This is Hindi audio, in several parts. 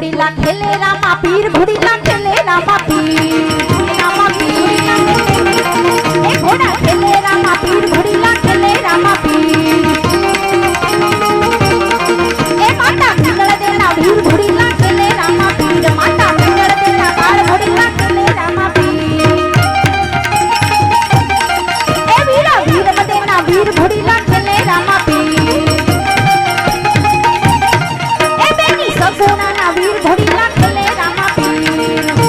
घोड़ीला खेले रामा पीर घोड़ीला खेले रामा पीर ए घोड़ा खेले रामा पीर घोड़ीला खेले रामा पीर ए माता पिंगल देना वीर घोड़ीला खेले रामा पीर माता पिंगल देना बाल घोड़ीला खेले रामा पीर ए वीरा वीर देना वीर घोड़ीला खेले रामा पीर ए बेनी सगुना ना वीर घोड़ीला खेले रामा पीर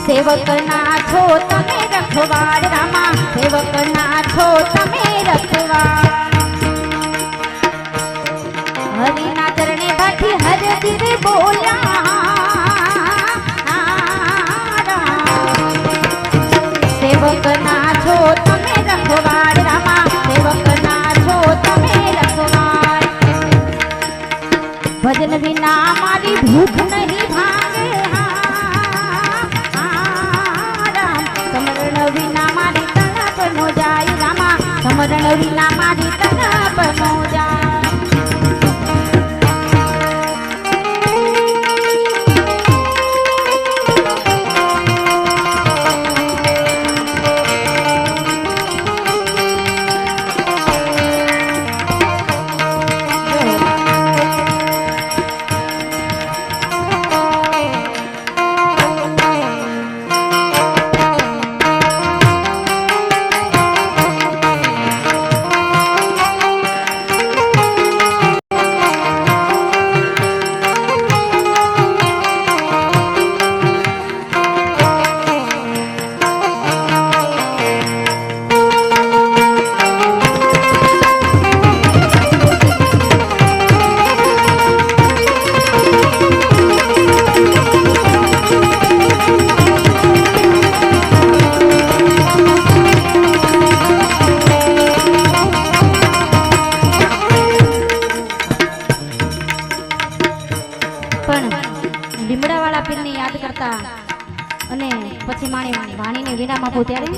सेवक ना छो तमे रखवाड़ रामा सेवक ना छो तमे रखवाड़ हरि ना चरणे बैठी हर दिल बोला सेवक ना छो तमे रखवाड़ रामा सेवक ना छो तमे रखवाड़ भजन बिना मारी भूख नहीं भागे समरण विना मारी तड़प नो जाय रामा समरण विना मारी तड़प नो जाय લીમડાવાળા પીરને યાદ કરતા અને પછી માણી વાણીને વિરામ આપું ત્યારે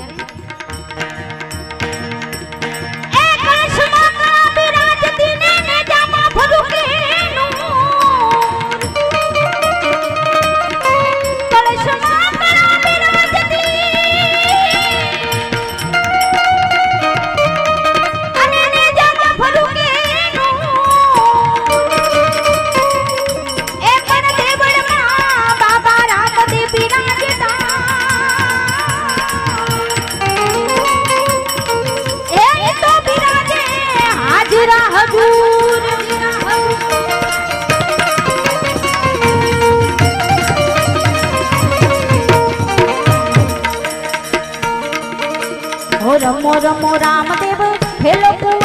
रमो रमो रामदेव खेलो